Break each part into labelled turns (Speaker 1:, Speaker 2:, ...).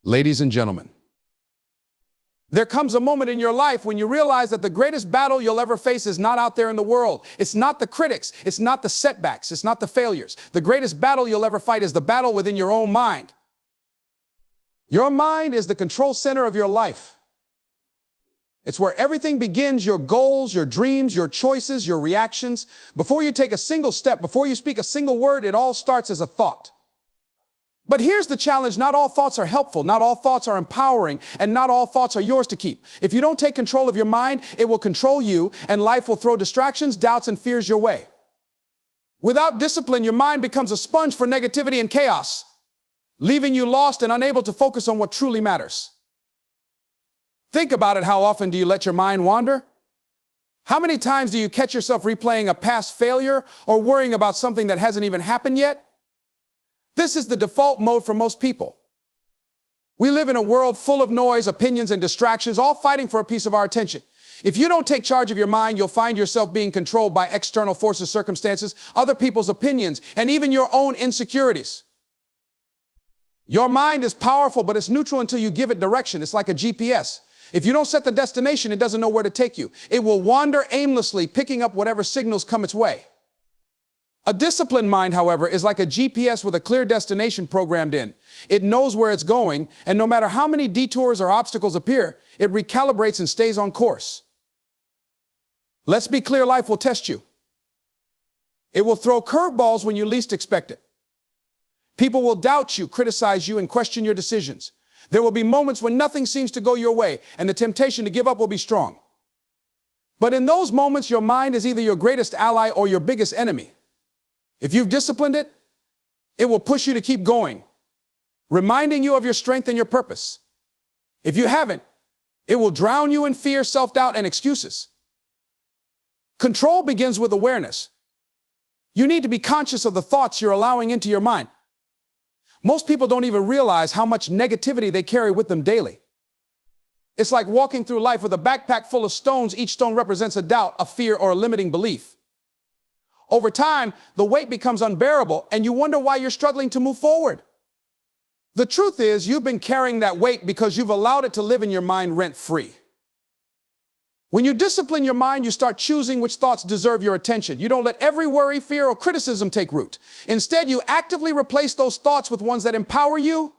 Speaker 1: Ladies and gentlemen, there comes a moment in your life when you realize that the greatest battle you'll ever face is not out there in the world. It's not the critics. It's not the setbacks. It's not the failures. The greatest battle you'll ever fight is the battle within your own mind. Your mind is the control center of your life. It's where everything begins, your goals, your dreams, your choices, your reactions. Before you take a single step, before you speak a single word, it all starts as a thought. But here's the challenge. Not all thoughts are helpful. Not all thoughts are empowering. And not all thoughts are yours to keep. If you don't take control of your mind, it will control you, and life will throw distractions, doubts, and fears your way. Without discipline, your mind becomes a sponge for negativity and chaos, leaving you lost and unable to focus on what truly matters. Think about it. How often do you let your mind wander? How many times do you catch yourself replaying a past failure or worrying about something that hasn't even happened yet? This is the default mode for most people. We live in a world full of noise, opinions, and distractions, all fighting for a piece of our attention. If you don't take charge of your mind, you'll find yourself being controlled by external forces, circumstances, other people's opinions, and even your own insecurities. Your mind is powerful, but it's neutral until you give it direction. It's like a GPS. If you don't set the destination, it doesn't know where to take you. It will wander aimlessly, picking up whatever signals come its way. A disciplined mind, however, is like a GPS with a clear destination programmed in. It knows where it's going, and no matter how many detours or obstacles appear, it recalibrates and stays on course. Let's be clear, life will test you. It will throw curveballs when you least expect it. People will doubt you, criticize you, and question your decisions. There will be moments when nothing seems to go your way, and the temptation to give up will be strong. But in those moments, your mind is either your greatest ally or your biggest enemy. If you've disciplined it, it will push you to keep going, reminding you of your strength and your purpose. If you haven't, it will drown you in fear, self-doubt, and excuses. Control begins with awareness. You need to be conscious of the thoughts you're allowing into your mind. Most people don't even realize how much negativity they carry with them daily. It's like walking through life with a backpack full of stones. Each stone represents a doubt, a fear, or a limiting belief. Over time, the weight becomes unbearable, and you wonder why you're struggling to move forward. The truth is, you've been carrying that weight because you've allowed it to live in your mind rent-free. When you discipline your mind, you start choosing which thoughts deserve your attention. You don't let every worry, fear, or criticism take root. Instead, you actively replace those thoughts with ones that empower you.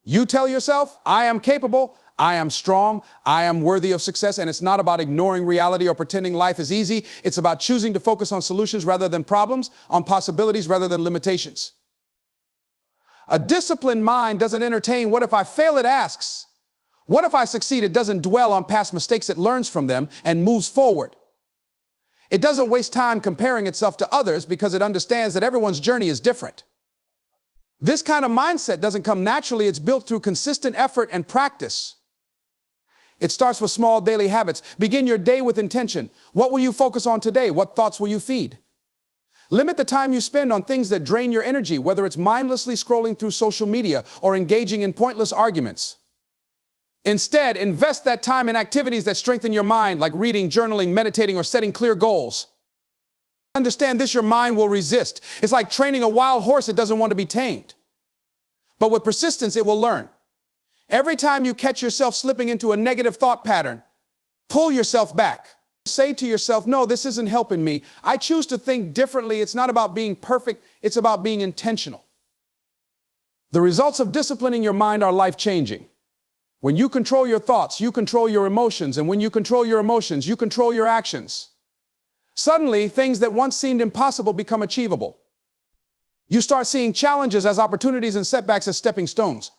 Speaker 1: You tell yourself, I am capable, I am strong, I am worthy of success, and it's not about ignoring reality or pretending life is easy. It's about choosing to focus on solutions rather than problems, on possibilities rather than limitations. A disciplined mind doesn't entertain what if I fail, it asks. What if I succeed? It doesn't dwell on past mistakes, it learns from them and moves forward. It doesn't waste time comparing itself to others because it understands that everyone's journey is different. This kind of mindset doesn't come naturally, it's built through consistent effort and practice. It starts with small daily habits. Begin your day with intention. What will you focus on today? What thoughts will you feed? Limit the time you spend on things that drain your energy, whether it's mindlessly scrolling through social media or engaging in pointless arguments. Instead, invest that time in activities that strengthen your mind, like reading, journaling, meditating, or setting clear goals. Understand this, your mind will resist. It's like training a wild horse, it doesn't want to be tamed. But with persistence, it will learn. Every time you catch yourself slipping into a negative thought pattern, pull yourself back. Say to yourself, no, this isn't helping me. I choose to think differently. It's not about being perfect. It's about being intentional. The results of disciplining your mind are life-changing. When you control your thoughts, you control your emotions. And when you control your emotions, you control your actions. Suddenly, things that once seemed impossible become achievable. You start seeing challenges as opportunities and setbacks as stepping stones.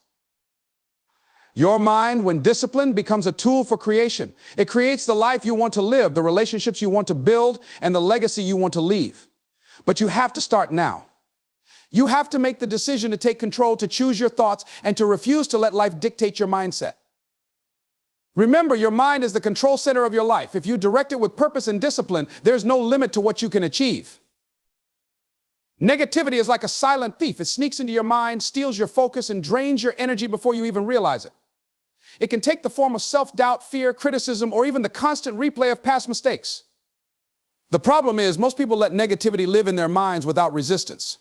Speaker 1: Your mind, when disciplined, becomes a tool for creation. It creates the life you want to live, the relationships you want to build, and the legacy you want to leave. But you have to start now. You have to make the decision to take control, to choose your thoughts, and to refuse to let life dictate your mindset. Remember, your mind is the control center of your life. If you direct it with purpose and discipline, there's no limit to what you can achieve. Negativity is like a silent thief. It sneaks into your mind, steals your focus, and drains your energy before you even realize it. It can take the form of self-doubt, fear, criticism, or even the constant replay of past mistakes. The problem is, most people let negativity live in their minds without resistance.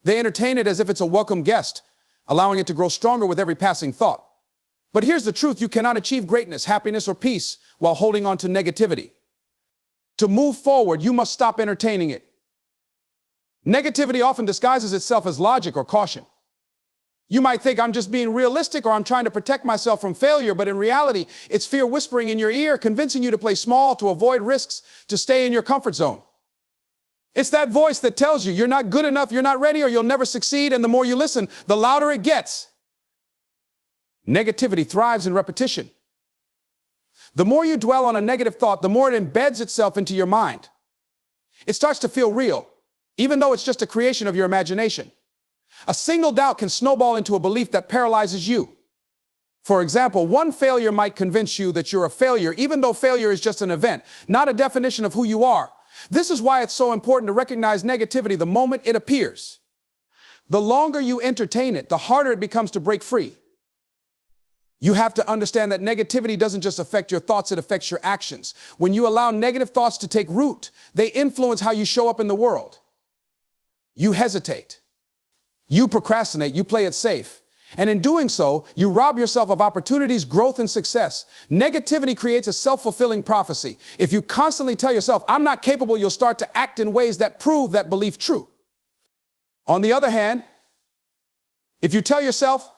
Speaker 1: They entertain it as if it's a welcome guest, allowing it to grow stronger with every passing thought. But here's the truth: you cannot achieve greatness, happiness, or peace while holding on to negativity. To move forward, you must stop entertaining it. Negativity often disguises itself as logic or caution. You might think, I'm just being realistic, or I'm trying to protect myself from failure, but in reality, it's fear whispering in your ear, convincing you to play small, to avoid risks, to stay in your comfort zone. It's that voice that tells you you're not good enough, you're not ready, or you'll never succeed, and the more you listen, the louder it gets. Negativity thrives in repetition. The more you dwell on a negative thought, the more it embeds itself into your mind. It starts to feel real, even though it's just a creation of your imagination. A single doubt can snowball into a belief that paralyzes you. For example, one failure might convince you that you're a failure, even though failure is just an event, not a definition of who you are. This is why it's so important to recognize negativity the moment it appears. The longer you entertain it, the harder it becomes to break free. You have to understand that negativity doesn't just affect your thoughts, it affects your actions. When you allow negative thoughts to take root, they influence how you show up in the world. You hesitate. You procrastinate. You play it safe. And in doing so, you rob yourself of opportunities, growth, and success. Negativity creates a self-fulfilling prophecy. If you constantly tell yourself, I'm not capable, you'll start to act in ways that prove that belief true. On the other hand, if you tell yourself,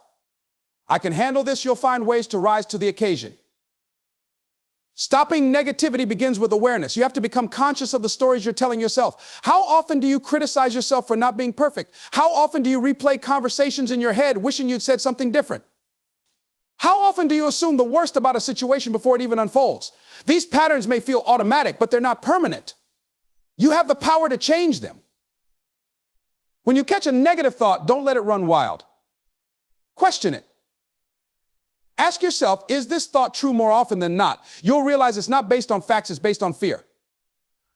Speaker 1: I can handle this, you'll find ways to rise to the occasion. Stopping negativity begins with awareness. You have to become conscious of the stories you're telling yourself. How often do you criticize yourself for not being perfect? How often do you replay conversations in your head wishing you'd said something different? How often do you assume the worst about a situation before it even unfolds? These patterns may feel automatic, but they're not permanent. You have the power to change them. When you catch a negative thought, don't let it run wild. Question it. Ask yourself, is this thought true more often than not? You'll realize it's not based on facts, it's based on fear.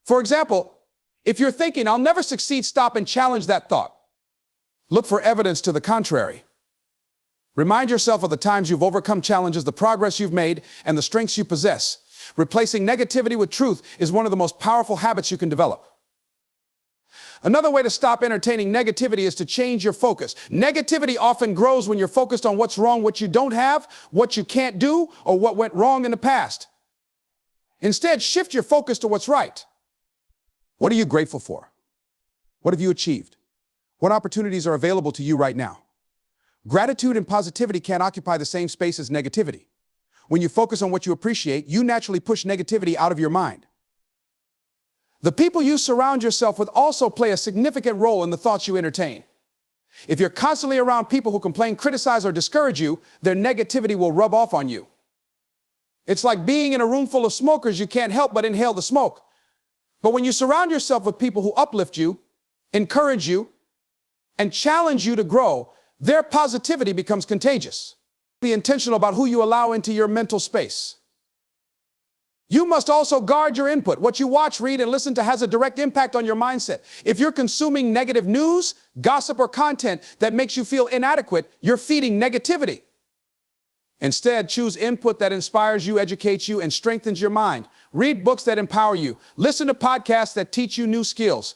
Speaker 1: For example, if you're thinking, I'll never succeed, stop and challenge that thought. Look for evidence to the contrary. Remind yourself of the times you've overcome challenges, the progress you've made, and the strengths you possess. Replacing negativity with truth is one of the most powerful habits you can develop. Another way to stop entertaining negativity is to change your focus. Negativity often grows when you're focused on what's wrong, what you don't have, what you can't do, or what went wrong in the past. Instead, shift your focus to what's right. What are you grateful for? What have you achieved? What opportunities are available to you right now? Gratitude and positivity can't occupy the same space as negativity. When you focus on what you appreciate, you naturally push negativity out of your mind. The people you surround yourself with also play a significant role in the thoughts you entertain. If you're constantly around people who complain, criticize, or discourage you, their negativity will rub off on you. It's like being in a room full of smokers. You can't help but inhale the smoke. But when you surround yourself with people who uplift you, encourage you, and challenge you to grow, their positivity becomes contagious. Be intentional about who you allow into your mental space. You must also guard your input. What you watch, read, and listen to has a direct impact on your mindset. If you're consuming negative news, gossip, or content that makes you feel inadequate, you're feeding negativity. Instead, choose input that inspires you, educates you, and strengthens your mind. Read books that empower you. Listen to podcasts that teach you new skills.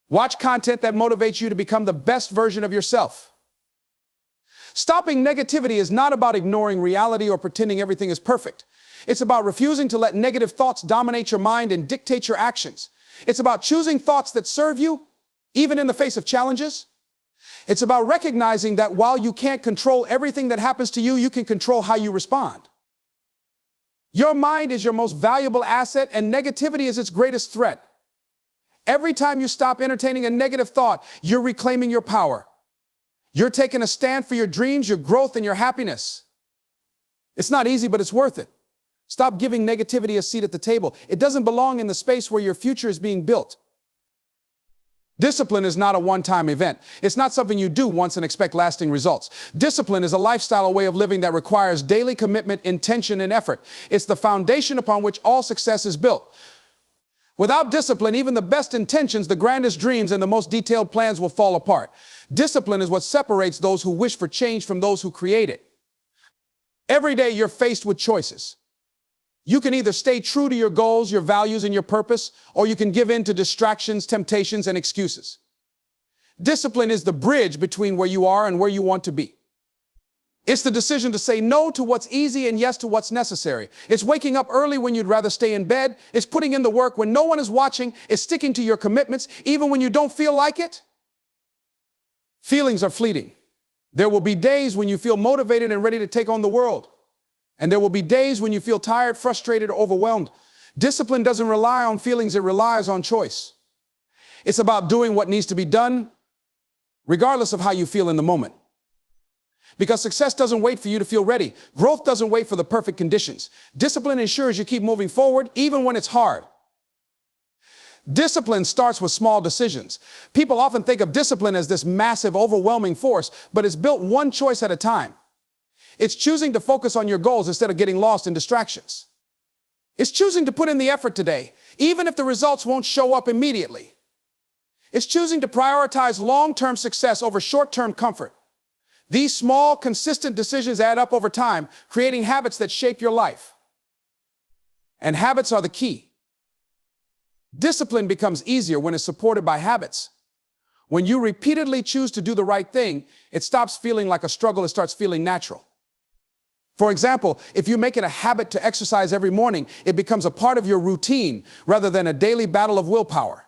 Speaker 1: Watch content that motivates you to become the best version of yourself. Stopping negativity is not about ignoring reality or pretending everything is perfect. It's about refusing to let negative thoughts dominate your mind and dictate your actions. It's about choosing thoughts that serve you, even in the face of challenges. It's about recognizing that while you can't control everything that happens to you, you can control how you respond. Your mind is your most valuable asset, and negativity is its greatest threat. Every time you stop entertaining a negative thought, you're reclaiming your power. You're taking a stand for your dreams, your growth, and your happiness. It's not easy, but it's worth it. Stop giving negativity a seat at the table. It doesn't belong in the space where your future is being built. Discipline is not a one-time event. It's not something you do once and expect lasting results. Discipline is a lifestyle, a way of living that requires daily commitment, intention, and effort. It's the foundation upon which all success is built. Without discipline, even the best intentions, the grandest dreams, and the most detailed plans will fall apart. Discipline is what separates those who wish for change from those who create it. Every day you're faced with choices. You can either stay true to your goals, your values, and your purpose, or you can give in to distractions, temptations, and excuses. Discipline is the bridge between where you are and where you want to be. It's the decision to say no to what's easy and yes to what's necessary. It's waking up early when you'd rather stay in bed. It's putting in the work when no one is watching. It's sticking to your commitments even when you don't feel like it. Feelings are fleeting. There will be days when you feel motivated and ready to take on the world. And there will be days when you feel tired, frustrated, or overwhelmed. Discipline doesn't rely on feelings, it relies on choice. It's about doing what needs to be done, regardless of how you feel in the moment. Because success doesn't wait for you to feel ready. Growth doesn't wait for the perfect conditions. Discipline ensures you keep moving forward, even when it's hard. Discipline starts with small decisions. People often think of discipline as this massive, overwhelming force, but it's built one choice at a time. It's choosing to focus on your goals instead of getting lost in distractions. It's choosing to put in the effort today, even if the results won't show up immediately. It's choosing to prioritize long-term success over short-term comfort. These small, consistent decisions add up over time, creating habits that shape your life. And habits are the key. Discipline becomes easier when it's supported by habits. When you repeatedly choose to do the right thing, it stops feeling like a struggle, it starts feeling natural. For example, if you make it a habit to exercise every morning, it becomes a part of your routine rather than a daily battle of willpower.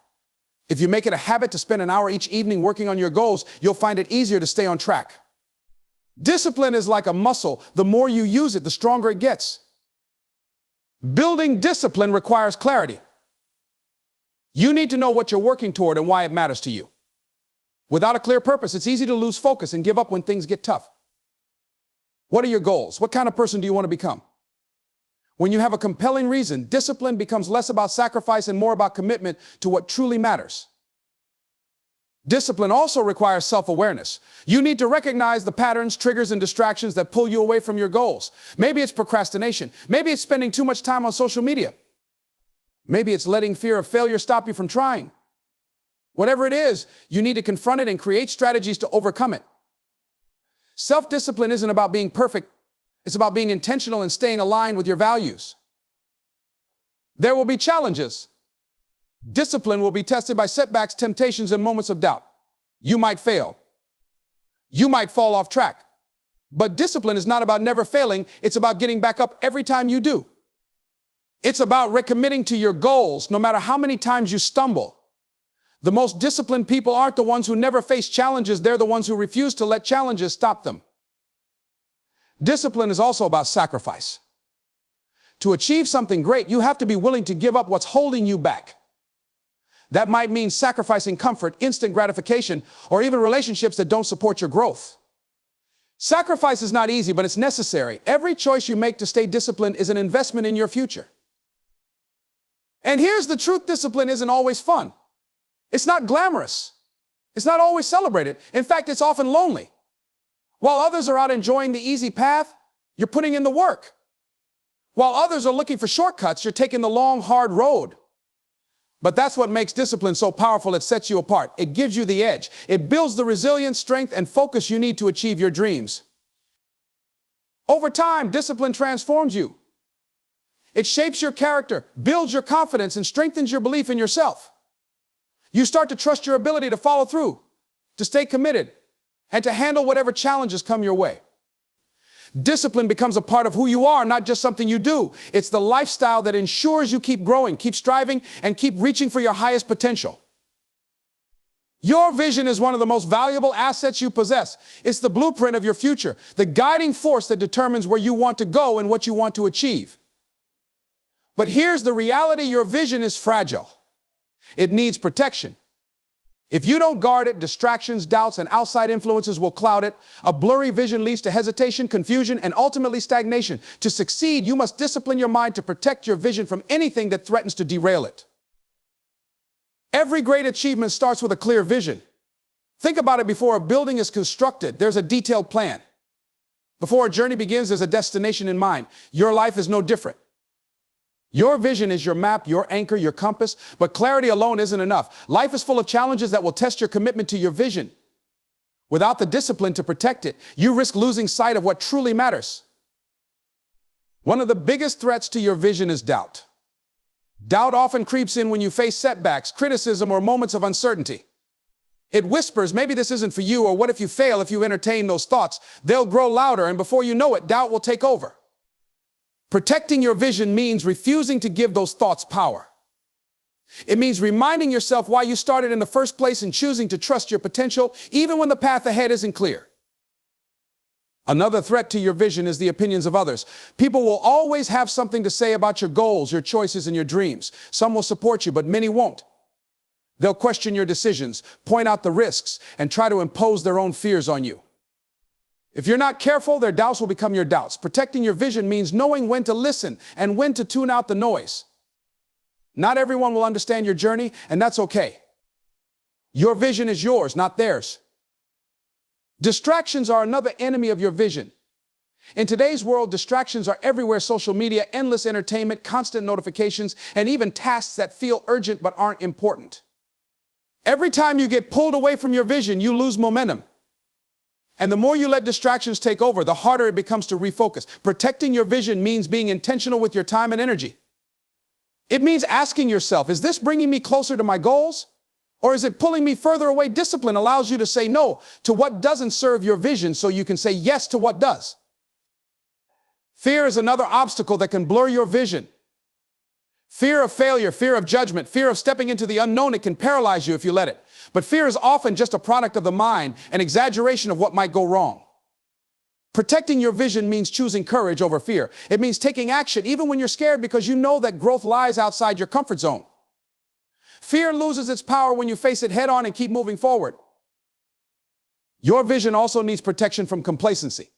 Speaker 1: If you make it a habit to spend an hour each evening working on your goals, you'll find it easier to stay on track. Discipline is like a muscle. The more you use it, the stronger it gets. Building discipline requires clarity. You need to know what you're working toward and why it matters to you. Without a clear purpose, it's easy to lose focus and give up when things get tough. What are your goals? What kind of person do you want to become? When you have a compelling reason, discipline becomes less about sacrifice and more about commitment to what truly matters. Discipline also requires self-awareness. You need to recognize the patterns, triggers, and distractions that pull you away from your goals. Maybe it's procrastination. Maybe it's spending too much time on social media. Maybe it's letting fear of failure stop you from trying. Whatever it is, you need to confront it and create strategies to overcome it. Self-discipline isn't about being perfect. It's about being intentional and staying aligned with your values. There will be challenges. Discipline will be tested by setbacks, temptations, and moments of doubt. You might fail. You might fall off track. But discipline is not about never failing. It's about getting back up every time you do. It's about recommitting to your goals no matter how many times you stumble. The most disciplined people aren't the ones who never face challenges. They're the ones who refuse to let challenges stop them. Discipline is also about sacrifice. To achieve something great, you have to be willing to give up what's holding you back. That might mean sacrificing comfort, instant gratification, or even relationships that don't support your growth. Sacrifice is not easy, but it's necessary. Every choice you make to stay disciplined is an investment in your future. And here's the truth: discipline isn't always fun. It's not glamorous. It's not always celebrated. In fact, it's often lonely. While others are out enjoying the easy path, you're putting in the work. While others are looking for shortcuts, you're taking the long, hard road. But that's what makes discipline so powerful. It sets you apart. It gives you the edge. It builds the resilience, strength, and focus you need to achieve your dreams. Over time, discipline transforms you. It shapes your character, builds your confidence, and strengthens your belief in yourself. You start to trust your ability to follow through, to stay committed, and to handle whatever challenges come your way. Discipline becomes a part of who you are, not just something you do. It's the lifestyle that ensures you keep growing, keep striving, and keep reaching for your highest potential. Your vision is one of the most valuable assets you possess. It's the blueprint of your future, the guiding force that determines where you want to go and what you want to achieve. But here's the reality: your vision is fragile. It needs protection. If you don't guard it, distractions, doubts, and outside influences will cloud it. A blurry vision leads to hesitation, confusion, and ultimately stagnation. To succeed, you must discipline your mind to protect your vision from anything that threatens to derail it. Every great achievement starts with a clear vision. Think about it: before a building is constructed, there's a detailed plan. Before a journey begins, there's a destination in mind. Your life is no different. Your vision is your map, your anchor, your compass, but clarity alone isn't enough. Life is full of challenges that will test your commitment to your vision. Without the discipline to protect it, you risk losing sight of what truly matters. One of the biggest threats to your vision is doubt. Doubt often creeps in when you face setbacks, criticism, or moments of uncertainty. It whispers, maybe this isn't for you, or what if you fail if you entertain those thoughts? They'll grow louder, and before you know it, doubt will take over. Protecting your vision means refusing to give those thoughts power. It means reminding yourself why you started in the first place and choosing to trust your potential, even when the path ahead isn't clear. Another threat to your vision is the opinions of others. People will always have something to say about your goals, your choices, and your dreams. Some will support you, but many won't. They'll question your decisions, point out the risks, and try to impose their own fears on you. If you're not careful, their doubts will become your doubts. Protecting your vision means knowing when to listen and when to tune out the noise. Not everyone will understand your journey, and that's okay. Your vision is yours, not theirs. Distractions are another enemy of your vision. In today's world, distractions are everywhere: social media, endless entertainment, constant notifications, and even tasks that feel urgent but aren't important. Every time you get pulled away from your vision, you lose momentum. And the more you let distractions take over, the harder it becomes to refocus. Protecting your vision means being intentional with your time and energy. It means asking yourself, is this bringing me closer to my goals? Or is it pulling me further away? Discipline allows you to say no to what doesn't serve your vision so you can say yes to what does. Fear is another obstacle that can blur your vision. Fear of failure, fear of judgment, fear of stepping into the unknown, it can paralyze you if you let it. But fear is often just a product of the mind, an exaggeration of what might go wrong. Protecting your vision means choosing courage over fear. It means taking action even when you're scared, because you know that growth lies outside your comfort zone. Fear loses its power when you face it head on and keep moving forward. Your vision also needs protection from complacency.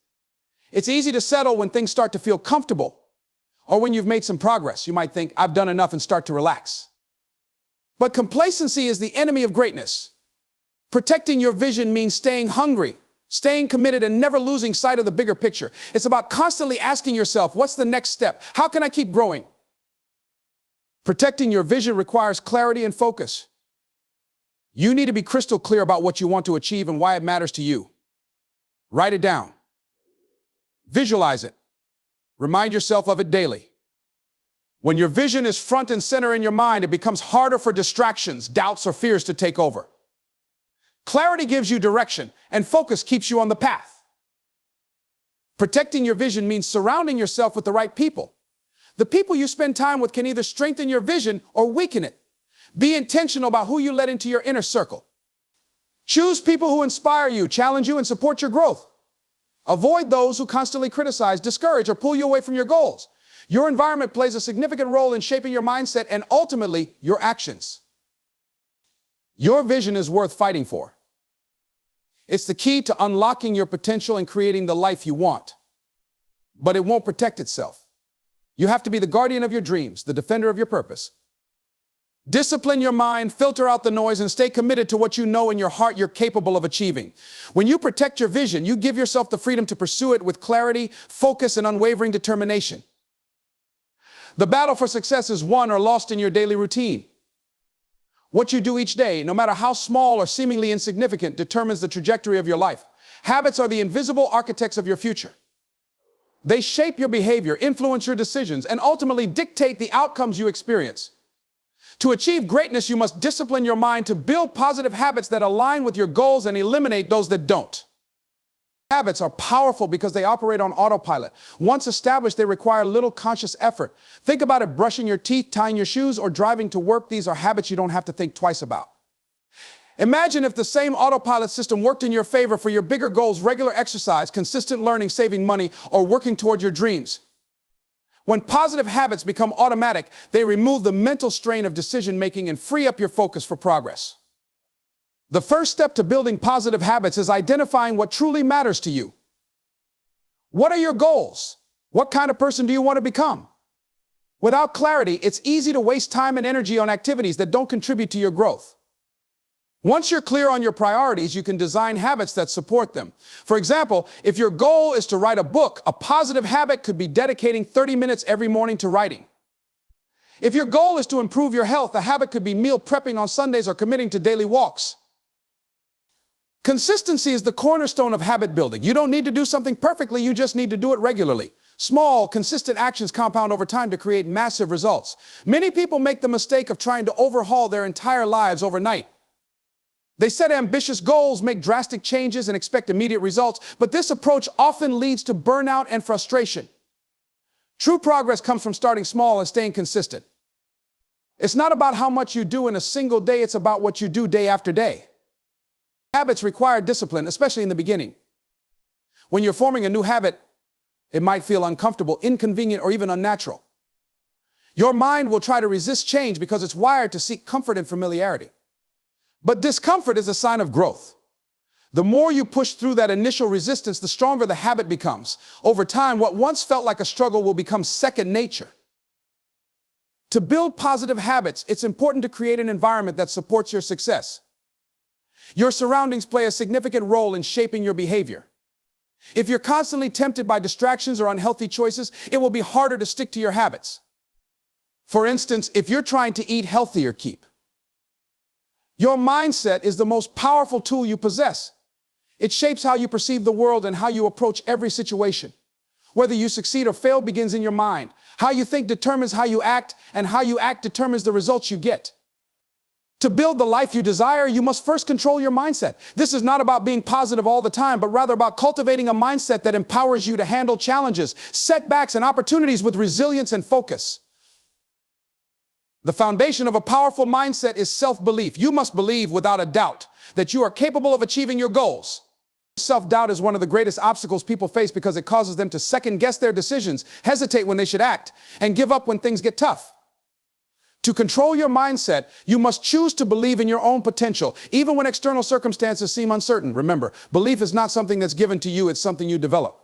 Speaker 1: It's easy to settle when things start to feel comfortable, or when you've made some progress. You might think, I've done enough, and start to relax. But complacency is the enemy of greatness. Protecting your vision means staying hungry, staying committed, and never losing sight of the bigger picture. It's about constantly asking yourself, what's the next step? How can I keep growing? Protecting your vision requires clarity and focus. You need to be crystal clear about what you want to achieve and why it matters to you. Write it down. Visualize it. Remind yourself of it daily. When your vision is front and center in your mind, it becomes harder for distractions, doubts, or fears to take over. Clarity gives you direction, and focus keeps you on the path. Protecting your vision means surrounding yourself with the right people. The people you spend time with can either strengthen your vision or weaken it. Be intentional about who you let into your inner circle. Choose people who inspire you, challenge you, and support your growth. Avoid those who constantly criticize, discourage, or pull you away from your goals. Your environment plays a significant role in shaping your mindset and ultimately your actions. Your vision is worth fighting for. It's the key to unlocking your potential and creating the life you want. But it won't protect itself. You have to be the guardian of your dreams, the defender of your purpose. Discipline your mind, filter out the noise, and stay committed to what you know in your heart you're capable of achieving. When you protect your vision, you give yourself the freedom to pursue it with clarity, focus, and unwavering determination. The battle for success is won or lost in your daily routine. What you do each day, no matter how small or seemingly insignificant, determines the trajectory of your life. Habits are the invisible architects of your future. They shape your behavior, influence your decisions, and ultimately dictate the outcomes you experience. To achieve greatness, you must discipline your mind to build positive habits that align with your goals and eliminate those that don't. Habits are powerful because they operate on autopilot. Once established, they require little conscious effort. Think about it: brushing your teeth, tying your shoes, or driving to work. These are habits you don't have to think twice about. Imagine if the same autopilot system worked in your favor for your bigger goals: regular exercise, consistent learning, saving money, or working toward your dreams. When positive habits become automatic, they remove the mental strain of decision-making and free up your focus for progress. The first step to building positive habits is identifying what truly matters to you. What are your goals? What kind of person do you want to become? Without clarity, it's easy to waste time and energy on activities that don't contribute to your growth. Once you're clear on your priorities, you can design habits that support them. For example, if your goal is to write a book, a positive habit could be dedicating 30 minutes every morning to writing. If your goal is to improve your health, a habit could be meal prepping on Sundays or committing to daily walks. Consistency is the cornerstone of habit building. You don't need to do something perfectly, you just need to do it regularly. Small, consistent actions compound over time to create massive results. Many people make the mistake of trying to overhaul their entire lives overnight. They set ambitious goals, make drastic changes, and expect immediate results, but this approach often leads to burnout and frustration. True progress comes from starting small and staying consistent. It's not about how much you do in a single day, it's about what you do day after day. Habits require discipline, especially in the beginning. When you're forming a new habit, it might feel uncomfortable, inconvenient, or even unnatural. Your mind will try to resist change because it's wired to seek comfort and familiarity. But discomfort is a sign of growth. The more you push through that initial resistance, the stronger the habit becomes. Over time, what once felt like a struggle will become second nature. To build positive habits, it's important to create an environment that supports your success. Your surroundings play a significant role in shaping your behavior. If you're constantly tempted by distractions or unhealthy choices, it will be harder to stick to your habits. For instance, if you're trying to eat healthier, your mindset is the most powerful tool you possess. It shapes how you perceive the world and how you approach every situation. Whether you succeed or fail begins in your mind. How you think determines how you act, and how you act determines the results you get. To build the life you desire, you must first control your mindset. This is not about being positive all the time, but rather about cultivating a mindset that empowers you to handle challenges, setbacks, and opportunities with resilience and focus. The foundation of a powerful mindset is self-belief. You must believe without a doubt that you are capable of achieving your goals. Self-doubt is one of the greatest obstacles people face because it causes them to second-guess their decisions, hesitate when they should act, and give up when things get tough. To control your mindset, you must choose to believe in your own potential, even when external circumstances seem uncertain. Remember, belief is not something that's given to you, it's something you develop.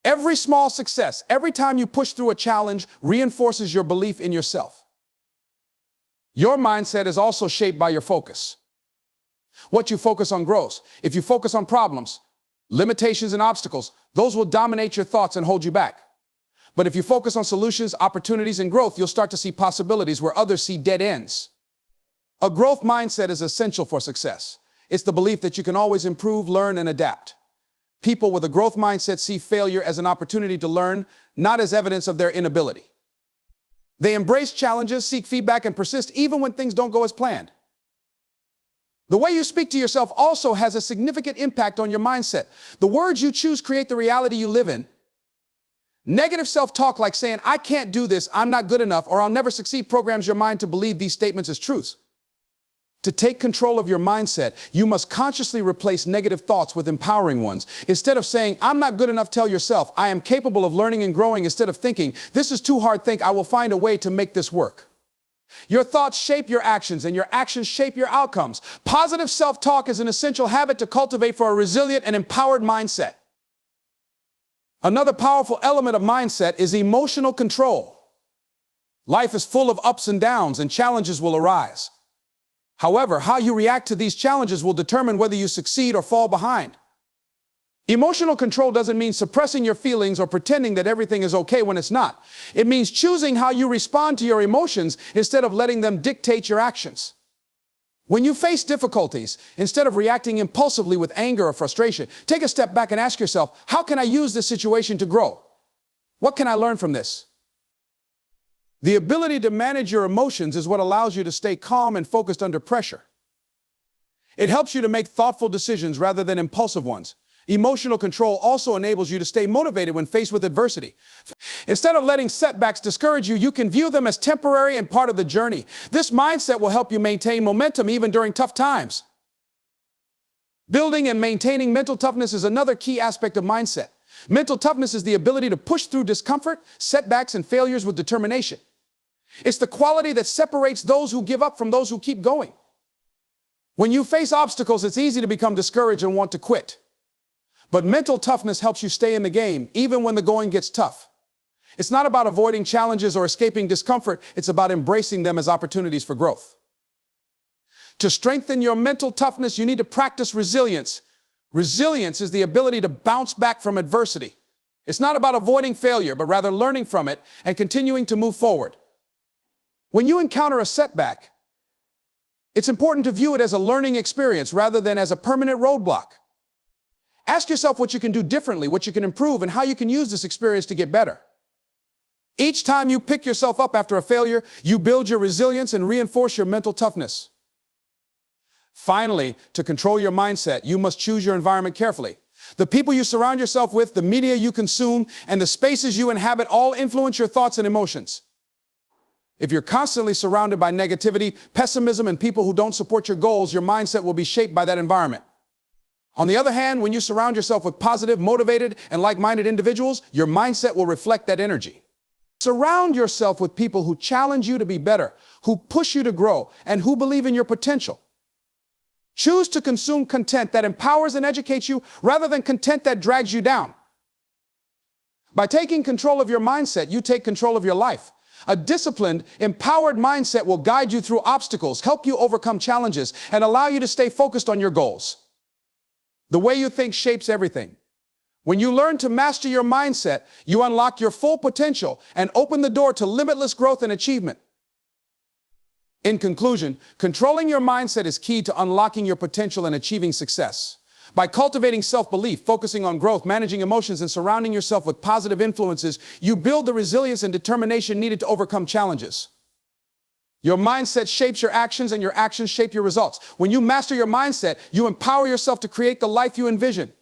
Speaker 1: Every small success, every time you push through a challenge, reinforces your belief in yourself. Your mindset is also shaped by your focus. What you focus on grows. If you focus on problems, limitations, and obstacles, those will dominate your thoughts and hold you back. But if you focus on solutions, opportunities, and growth, you'll start to see possibilities where others see dead ends. A growth mindset is essential for success. It's the belief that you can always improve, learn, and adapt. People with a growth mindset see failure as an opportunity to learn, not as evidence of their inability. They embrace challenges, seek feedback, and persist even when things don't go as planned. The way you speak to yourself also has a significant impact on your mindset. The words you choose create the reality you live in. Negative self-talk like saying, "I can't do this, I'm not good enough, or I'll never succeed," programs your mind to believe these statements as truths. To take control of your mindset, you must consciously replace negative thoughts with empowering ones. Instead of saying, "I'm not good enough," tell yourself, "I am capable of learning and growing." Instead of thinking, "This is too hard," think, "I will find a way to make this work." Your thoughts shape your actions, and your actions shape your outcomes. Positive self-talk is an essential habit to cultivate for a resilient and empowered mindset. Another powerful element of mindset is emotional control. Life is full of ups and downs, and challenges will arise. However, how you react to these challenges will determine whether you succeed or fall behind. Emotional control doesn't mean suppressing your feelings or pretending that everything is okay when it's not. It means choosing how you respond to your emotions instead of letting them dictate your actions. When you face difficulties, instead of reacting impulsively with anger or frustration, take a step back and ask yourself, how can I use this situation to grow? What can I learn from this? The ability to manage your emotions is what allows you to stay calm and focused under pressure. It helps you to make thoughtful decisions rather than impulsive ones. Emotional control also enables you to stay motivated when faced with adversity. Instead of letting setbacks discourage you, you can view them as temporary and part of the journey. This mindset will help you maintain momentum even during tough times. Building and maintaining mental toughness is another key aspect of mindset. Mental toughness is the ability to push through discomfort, setbacks, and failures with determination. It's the quality that separates those who give up from those who keep going. When you face obstacles, it's easy to become discouraged and want to quit. But mental toughness helps you stay in the game, even when the going gets tough. It's not about avoiding challenges or escaping discomfort. It's about embracing them as opportunities for growth. To strengthen your mental toughness, you need to practice resilience. Resilience is the ability to bounce back from adversity. It's not about avoiding failure, but rather learning from it and continuing to move forward. When you encounter a setback, it's important to view it as a learning experience rather than as a permanent roadblock. Ask yourself what you can do differently, what you can improve, and how you can use this experience to get better. Each time you pick yourself up after a failure, you build your resilience and reinforce your mental toughness. Finally, to control your mindset, you must choose your environment carefully. The people you surround yourself with, the media you consume, and the spaces you inhabit all influence your thoughts and emotions. If you're constantly surrounded by negativity, pessimism, and people who don't support your goals, your mindset will be shaped by that environment. On the other hand, when you surround yourself with positive, motivated, and like-minded individuals, your mindset will reflect that energy. Surround yourself with people who challenge you to be better, who push you to grow, and who believe in your potential. Choose to consume content that empowers and educates you rather than content that drags you down. By taking control of your mindset, you take control of your life. A disciplined, empowered mindset will guide you through obstacles, help you overcome challenges, and allow you to stay focused on your goals. The way you think shapes everything. When you learn to master your mindset, you unlock your full potential and open the door to limitless growth and achievement. In conclusion, controlling your mindset is key to unlocking your potential and achieving success. By cultivating self-belief, focusing on growth, managing emotions, and surrounding yourself with positive influences, you build the resilience and determination needed to overcome challenges. Your mindset shapes your actions, and your actions shape your results. When you master your mindset, you empower yourself to create the life you envision.